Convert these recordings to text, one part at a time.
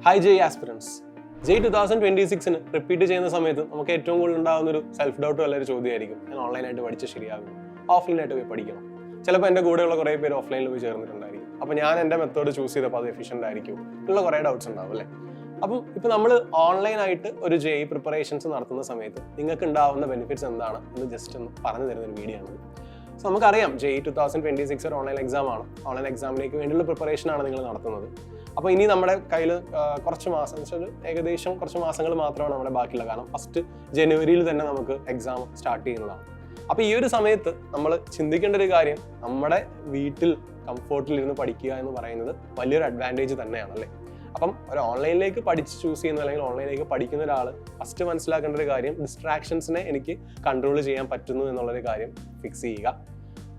Hi ജയ് aspirants. ജയ് 2026 repeat ചെയ്യുന്ന സമയത്ത് നമുക്ക് ഏറ്റവും കൂടുതൽ ഉണ്ടാകുന്ന ഒരു സെൽഫ് ഡൗട്ട് വല്ലൊരു ചോദ്യമായിരിക്കും, ഞാൻ ഓൺലൈനായിട്ട് പഠിച്ച് ശരിയാകും, ഓഫ്ലൈനായിട്ട് പോയി പഠിക്കണം. ചിലപ്പോൾ എൻ്റെ കൂടെയുള്ള കുറേ പേര് ഓഫ്ലൈനിൽ പോയി ചേർന്നിട്ടുണ്ടായിരിക്കും. അപ്പോൾ ഞാൻ എൻ്റെ മെത്തേഡ് ചൂസ് ചെയ്തപ്പോൾ അത് എഫിഷ്യൻ്റ് ആയിരിക്കും ഉള്ള കുറേ ഡൗട്ട്സ് ഉണ്ടാവും അല്ലേ. അപ്പം ഇപ്പോൾ നമ്മൾ ഓൺലൈനായിട്ട് ഒരു ജെഇ പ്രിപ്പറേഷൻസ് നടത്തുന്ന സമയത്ത് നിങ്ങൾക്ക് ഉണ്ടാവുന്ന ബെനിഫിറ്റ്സ് എന്താണ് എന്ന് ജസ്റ്റ് ഒന്ന് പറഞ്ഞു തരുന്നൊരു വീഡിയോ ആണ്. സോ നമുക്കറിയാം ജെഇ 2026 ഒരു ഓൺലൈൻ എക്സാം ആണ്. ഓൺലൈൻ എക്സാമിലേക്ക് വേണ്ടിയുള്ള പ്രിപ്പറേഷനാണ് നിങ്ങൾ നടത്തുന്നത്. അപ്പോൾ ഇനി നമ്മുടെ കയ്യിൽ കുറച്ച് മാസം വെച്ചാൽ ഏകദേശം കുറച്ച് മാസങ്ങൾ മാത്രമാണ് നമ്മുടെ ബാക്കിയുള്ള. കാരണം 1 ജനുവരിയിൽ തന്നെ നമുക്ക് എക്സാം സ്റ്റാർട്ട് ചെയ്യുന്നതാണ്. അപ്പോൾ ഈ ഒരു സമയത്ത് നമ്മൾ ചിന്തിക്കേണ്ട ഒരു കാര്യം, നമ്മുടെ വീട്ടിൽ കംഫോർട്ടിലിരുന്ന് പഠിക്കുക എന്ന് പറയുന്നത് വലിയൊരു അഡ്വാൻറ്റേജ് തന്നെയാണ് അല്ലേ. അപ്പം ഒരു ഓൺലൈനിലേക്ക് പഠിച്ച് ചൂസ് ചെയ്യുന്ന അല്ലെങ്കിൽ ഓൺലൈനിലേക്ക് പഠിക്കുന്ന ഒരാൾ ഫസ്റ്റ് മനസ്സിലാക്കേണ്ട ഒരു കാര്യം, ഡിസ്ട്രാക്ഷൻസിനെ എനിക്ക് കൺട്രോൾ ചെയ്യാൻ പറ്റുന്നു എന്നുള്ളൊരു കാര്യം ഫിക്സ് ചെയ്യുക.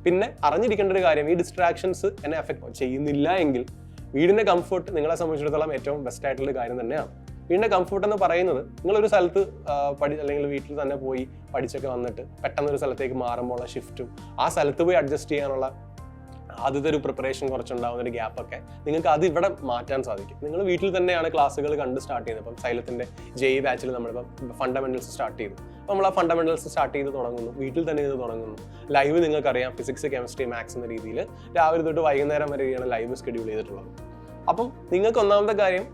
പിന്നെ അറിഞ്ഞിരിക്കേണ്ട ഒരു കാര്യം, ഈ ഡിസ്ട്രാക്ഷൻസ് എന്നെ എഫക്ട് ചെയ്യുന്നില്ല എങ്കിൽ വീടിൻ്റെ കംഫർട്ട് നിങ്ങളെ സംബന്ധിച്ചിടത്തോളം ഏറ്റവും ബെസ്റ്റ് ആയിട്ടുള്ള കാര്യം തന്നെയാണ്. വീടിൻ്റെ കംഫർട്ട് എന്ന് പറയുന്നത് നിങ്ങളൊരു സ്ഥലത്ത് അല്ലെങ്കിൽ വീട്ടിൽ തന്നെ പോയി പഠിച്ചൊക്കെ വന്നിട്ട് പെട്ടെന്നൊരു സ്ഥലത്തേക്ക് മാറുമ്പോൾ ഷിഫ്റ്റും ആ സ്ഥലത്ത് പോയി അഡ്ജസ്റ്റ് ചെയ്യാനുള്ള ആദ്യത്തെ ഒരു പ്രിപ്പറേഷൻ കുറച്ചുണ്ടാകുന്ന ഒരു ഗ്യാപ്പൊക്കെ നിങ്ങൾക്ക് അത് ഇവിടെ മാറ്റാൻ സാധിക്കും. നിങ്ങൾ വീട്ടിൽ തന്നെയാണ് ക്ലാസ്സുകൾ കണ്ട് സ്റ്റാർട്ട് ചെയ്യുന്നത്. ഇപ്പം സൈലത്തിൻ്റെ ജെഇ ബാച്ചിൽ നമ്മളിപ്പം ഫണ്ടമെന്റൽസ് സ്റ്റാർട്ട് ചെയ്തു. അപ്പോൾ നമ്മൾ ആ ഫണ്ടമെന്റൽസ് സ്റ്റാർട്ട് ചെയ്ത് തുടങ്ങുന്നു, വീട്ടിൽ തന്നെ ഇത് തുടങ്ങുന്നു. ലൈവ് നിങ്ങൾക്കറിയാം, ഫിസിക്സ്, കെമിസ്ട്രി, മാത്സ് എന്ന രീതിയിൽ രാവിലെ തൊട്ട് വൈകുന്നേരം വരെയാണ് ലൈവ് ഷെഡ്യൂൾ ചെയ്തിട്ടുള്ളത്. അപ്പം നിങ്ങൾക്ക് ഒന്നാമത്തെ കാര്യം,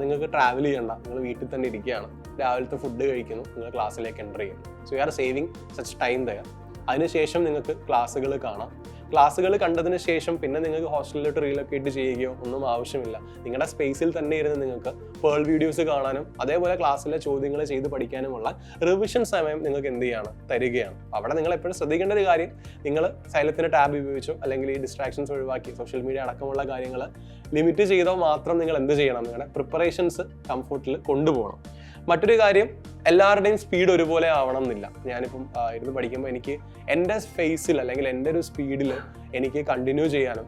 നിങ്ങൾക്ക് ട്രാവൽ ചെയ്യണ്ട, നിങ്ങൾ വീട്ടിൽ തന്നെ ഇരിക്കുകയാണ്, രാവിലത്തെ ഫുഡ് കഴിക്കുന്നു, നിങ്ങൾ ക്ലാസ്സിലേക്ക് എൻ്റർ ചെയ്യുന്നു. So you are saving such time there. അതിനുശേഷം നിങ്ങൾക്ക് ക്ലാസ്സുകൾ കാണാം. ക്ലാസ്സുകൾ കണ്ടതിന് ശേഷം പിന്നെ നിങ്ങൾക്ക് ഹോസ്റ്റലിലോട്ട് റീലൊക്കേറ്റ് ചെയ്യുകയോ ഒന്നും ആവശ്യമില്ല. നിങ്ങളുടെ സ്പേസിൽ തന്നെ ഇരുന്ന് നിങ്ങൾക്ക് പേൾ വീഡിയോസ് കാണാനും അതേപോലെ ക്ലാസ്സിലെ ചോദ്യങ്ങൾ ചെയ്ത് പഠിക്കാനുമുള്ള റിവിഷൻ സമയം നിങ്ങൾക്ക് എന്ത് ചെയ്യാണ്, തരികയാണ്. അവിടെ നിങ്ങൾ എപ്പോഴും ശ്രദ്ധിക്കേണ്ട ഒരു കാര്യം, നിങ്ങൾ സൈലത്തിൻ്റെ ടാബ് ഉപയോഗിച്ചോ അല്ലെങ്കിൽ ഈ ഡിസ്ട്രാക്ഷൻസ് ഒഴിവാക്കി സോഷ്യൽ മീഡിയ അടക്കമുള്ള കാര്യങ്ങൾ ലിമിറ്റ് ചെയ്തോ മാത്രം നിങ്ങൾ എന്ത് ചെയ്യണം, നിങ്ങളുടെ പ്രിപ്പറേഷൻസ് കംഫോർട്ടിൽ കൊണ്ടുപോകണം. മറ്റൊരു കാര്യം, എല്ലാവരുടെയും സ്പീഡ് ഒരുപോലെ ആവണം എന്നില്ല. ഞാനിപ്പം ഇരുന്ന് പഠിക്കുമ്പോൾ എനിക്ക് എൻ്റെ ഫേസിൽ അല്ലെങ്കിൽ എൻ്റെ ഒരു സ്പീഡിൽ എനിക്ക് കണ്ടിന്യൂ ചെയ്യാനും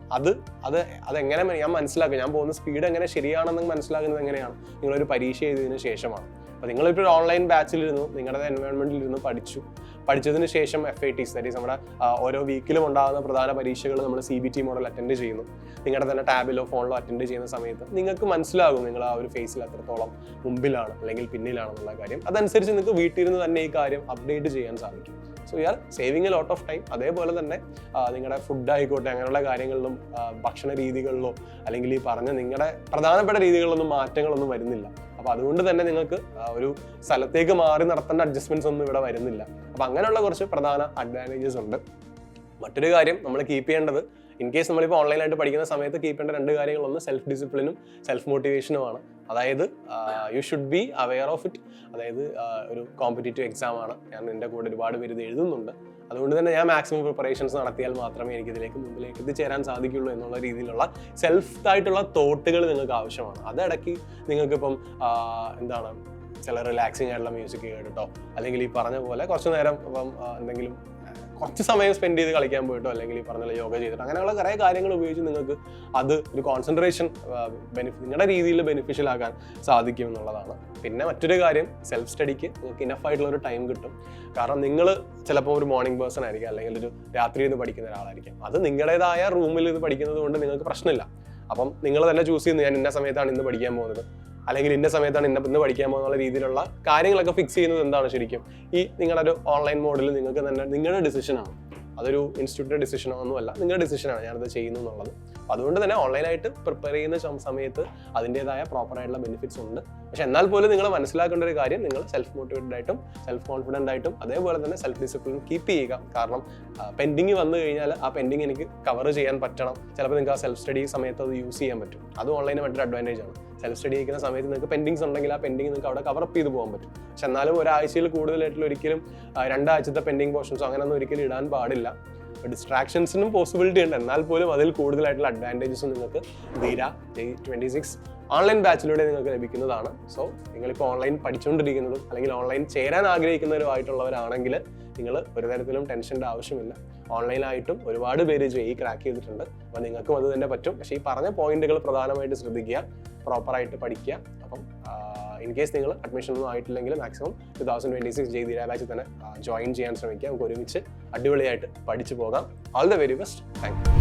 അതെങ്ങനെ ഞാൻ മനസ്സിലാക്കും, ഞാൻ പോകുന്ന സ്പീഡ് എങ്ങനെ ശരിയാണെന്ന് മനസ്സിലാക്കുന്നത് എങ്ങനെയാണ്, നിങ്ങളൊരു പരീക്ഷ എഴുതിയതിനു ശേഷമാണ്. അപ്പോൾ നിങ്ങളിപ്പോൾ ഒരു ഓൺലൈൻ ബാച്ചിലിരുന്നു, നിങ്ങളുടെ എൻവയോൺമെൻറ്റിലിരുന്ന് പഠിച്ചതിന് ശേഷം FATs, ദാറ്റ് ഈസ് നമ്മുടെ ഓരോ വീക്കിലും ഉണ്ടാകുന്ന പ്രധാന പരീക്ഷകൾ നമ്മൾ CBT മോഡൽ അറ്റൻഡ് ചെയ്യുന്നു. നിങ്ങളുടെ തന്നെ ടാബിലോ ഫോണിലോ അറ്റൻഡ് ചെയ്യുന്ന സമയത്ത് നിങ്ങൾക്ക് മനസ്സിലാകും നിങ്ങൾ ആ ഒരു ഫേസിൽ എത്രത്തോളം മുമ്പിലാണ് അല്ലെങ്കിൽ പിന്നിലാണെന്നുള്ള കാര്യം. അതനുസരിച്ച് നിങ്ങൾക്ക് വീട്ടിൽ നിന്ന് തന്നെ ഈ കാര്യം അപ്ഡേറ്റ് ചെയ്യാൻ സാധിക്കും. So you are saving a lot of time. അതേപോലെ തന്നെ നിങ്ങളുടെ ഫുഡ് ആയിക്കോട്ടെ, അങ്ങനെയുള്ള കാര്യങ്ങളിലും ഭക്ഷണ രീതികളിലോ അല്ലെങ്കിൽ ഈ പറഞ്ഞ നിങ്ങളുടെ പ്രധാനപ്പെട്ട രീതികളിലൊന്നും മാറ്റങ്ങളൊന്നും വരുന്നില്ല. അപ്പോൾ അതുകൊണ്ട് തന്നെ നിങ്ങൾക്ക് ഒരു സ്ഥലത്തേക്ക് മാറി നടത്തേണ്ട അഡ്ജസ്റ്റ്മെന്റ്സ് ഒന്നും ഇവിടെ വരുന്നില്ല. അപ്പോൾ അങ്ങനെയുള്ള കുറച്ച് പ്രധാന അഡ്വാൻറ്റേജസ് ഉണ്ട്. മറ്റൊരു കാര്യം നമ്മൾ കീപ്പ് ചെയ്യേണ്ടത്, ഇൻ കേസ് നമ്മളിപ്പോൾ ഓൺലൈനായിട്ട് പഠിക്കുന്ന സമയത്ത് കീപ്പ് ചെയ്യേണ്ട 2 കാര്യങ്ങളൊന്ന് സെൽഫ് ഡിസിപ്ലിനും സെൽഫ് മോട്ടിവേഷനുമാണ്. അതായത് you should be aware of it. അതായത് ഒരു കോമ്പറ്റേറ്റീവ് എക്സാം ആണ്, ഞാൻ എൻ്റെ കൂടെ ഒരുപാട് പേര് ഇത് എഴുതുന്നുണ്ട്, അതുകൊണ്ട് തന്നെ ഞാൻ മാക്സിമം പ്രിപ്പറേഷൻസ് നടത്തിയാൽ മാത്രമേ എനിക്ക് ഇതിലേക്ക് മുമ്പിലേക്ക് എത്തിച്ചേരാൻ സാധിക്കുള്ളൂ എന്നുള്ള രീതിയിലുള്ള സെൽഫായിട്ടുള്ള തോട്ടുകൾ നിങ്ങൾക്ക് ആവശ്യമാണ്. അതിടയ്ക്ക് നിങ്ങൾക്കിപ്പം എന്താണ് ചില റിലാക്സിങ് ആയിട്ടുള്ള മ്യൂസിക് കേട്ടോ, അല്ലെങ്കിൽ ഈ പറഞ്ഞ പോലെ കുറച്ച് നേരം ഇപ്പം എന്തെങ്കിലും കുറച്ച് സമയം സ്പെൻഡ് ചെയ്ത് കളിക്കാൻ പോയിട്ടോ അല്ലെങ്കിൽ ഈ പറഞ്ഞ യോഗ ചെയ്തിട്ടോ അങ്ങനെയുള്ള കുറേ കാര്യങ്ങൾ ഉപയോഗിച്ച് നിങ്ങൾക്ക് അത് ഒരു കോൺസെൻട്രേഷൻ നിങ്ങളുടെ രീതിയിൽ ബെനിഫിഷ്യൽ ആക്കാൻ സാധിക്കും എന്നുള്ളതാണ്. പിന്നെ മറ്റൊരു കാര്യം, സെൽഫ് സ്റ്റഡിക്ക് നിങ്ങൾക്ക് ഇനഫ് ആയിട്ടുള്ള ഒരു ടൈം കിട്ടും. കാരണം നിങ്ങൾ ചിലപ്പോൾ ഒരു മോർണിംഗ് പേഴ്സൺ ആയിരിക്കും അല്ലെങ്കിൽ ഒരു രാത്രി ഇരുന്ന് പഠിക്കുന്ന ഒരാളായിരിക്കും. അത് നിങ്ങളുടേതായ റൂമിൽ ഇത് പഠിക്കുന്നത് കൊണ്ട് നിങ്ങൾക്ക് പ്രശ്നമില്ല. അപ്പം നിങ്ങൾ തന്നെ ചൂസ് ചെയ്യുന്നു, ഞാൻ ഇന്ന സമയത്താണ് ഇന്ന് പഠിക്കാൻ പോകുന്നത് അല്ലെങ്കിൽ ഇന്ന സമയത്താണ് ഇന്ന് പഠിക്കാൻ പോകുന്ന രീതിയിലുള്ള കാര്യങ്ങളൊക്കെ ഫിക്സ് ചെയ്യുന്നത് എന്താണ് ശരിക്കും ഈ നിങ്ങളുടെ ഒരു ഓൺലൈൻ മോഡിൽ നിങ്ങൾക്ക് തന്നെ നിങ്ങളുടെ ഡിസിഷനാണ്. അതൊരു ഇൻസ്റ്റിറ്റ്യൂട്ടിൻ്റെ ഡിസിഷനോ ഒന്നുമല്ല, നിങ്ങളുടെ ഡിസിഷനാണ് ഞാനത് ചെയ്യുന്നു എന്നുള്ളത്. അപ്പോൾ അതുകൊണ്ട് തന്നെ ഓൺലൈനായിട്ട് പ്രിപ്പയർ ചെയ്യുന്ന സമയത്ത് അതിൻ്റെതായ പ്രോപ്പറായിട്ടുള്ള ബെനിഫിറ്റ്സ് ഉണ്ട്. പക്ഷെ എന്നാൽ പോലും നിങ്ങൾ മനസ്സിലാക്കേണ്ട ഒരു കാര്യം, നിങ്ങൾ സെൽഫ് മോട്ടിവേറ്റഡ് ആയിട്ടും സെൽഫ് കോൺഫിഡൻ്റ് ആയിട്ടും അതേപോലെ തന്നെ സെൽഫ് ഡിസിപ്ലിൻ കീപ്പ് ചെയ്യുക. കാരണം പെൻഡിങ് വന്നു കഴിഞ്ഞാൽ ആ പെൻഡിങ് എനിക്ക് കവർ ചെയ്യാൻ പറ്റണം. ചിലപ്പോൾ നിങ്ങൾക്ക് ആ സെൽഫ് സ്റ്റഡി സമയത്ത് അത് യൂസ് ചെയ്യാൻ പറ്റും. അത് ഓൺലൈനിൽ മറ്റൊരു അഡ്വാൻറ്റേജ് ആണ്. സെൽഫ് സ്റ്റഡി ചെയ്യുന്ന സമയത്ത് നിങ്ങൾക്ക് പെൻഡിങ്സ് ഉണ്ടെങ്കിൽ ആ പെൻഡിങ് നിങ്ങൾക്ക് അവിടെ കവറപ്പ് ചെയ്ത് പോകാൻ പറ്റും. പക്ഷെ എന്നാലും ഒരാഴ്ചയിൽ കൂടുതലായിട്ടുള്ള ഒരിക്കലും 2 ആഴ്ചത്തെ പെൻഡിങ് പോർഷൻസോ അങ്ങനെയൊന്നും ഒരിക്കലും ഇടാൻ പാടില്ല. ഡിസ്ട്രാക്ഷൻസിനും പോസിബിലിറ്റി ഉണ്ട്, എന്നാൽ പോലും അതിൽ കൂടുതലായിട്ടുള്ള അഡ്വാൻറ്റേജസും നിങ്ങൾക്ക് ധീര 26 ഓൺലൈൻ ബാച്ചിലൂടെ നിങ്ങൾക്ക് ലഭിക്കുന്നതാണ്. സോ നിങ്ങളിപ്പോൾ ഓൺലൈൻ പഠിച്ചുകൊണ്ടിരിക്കുന്നതും അല്ലെങ്കിൽ ഓൺലൈൻ ചേരാൻ ആഗ്രഹിക്കുന്നവരുമായിട്ടുള്ളവരാണെങ്കിൽ നിങ്ങൾ ഒരു തരത്തിലും ടെൻഷൻ്റെ ആവശ്യമില്ല. ഓൺലൈനായിട്ടും ഒരുപാട് പേര് ജെഇ ക്രാക്ക് ചെയ്തിട്ടുണ്ട്. അപ്പോൾ നിങ്ങൾക്കും അത് തന്നെ പറ്റും. പക്ഷേ ഈ പറഞ്ഞ പോയിന്റുകൾ പ്രധാനമായിട്ട് ശ്രദ്ധിക്കുക, പ്രോപ്പറായിട്ട് പഠിക്കുക. അപ്പം ഇൻ കേസ് നിങ്ങൾ അഡ്മിഷൻ ഒന്നും ആയിട്ടില്ലെങ്കിൽ മാക്സിമം 2026 ജെഇ ധീര ബാച്ചിൽ തന്നെ ജോയിൻ ചെയ്യാൻ ശ്രമിക്കുക. നമുക്ക് ഒരുമിച്ച് അടിപൊളിയായിട്ട് പഠിച്ചു പോകാം. All the very best. Thank you.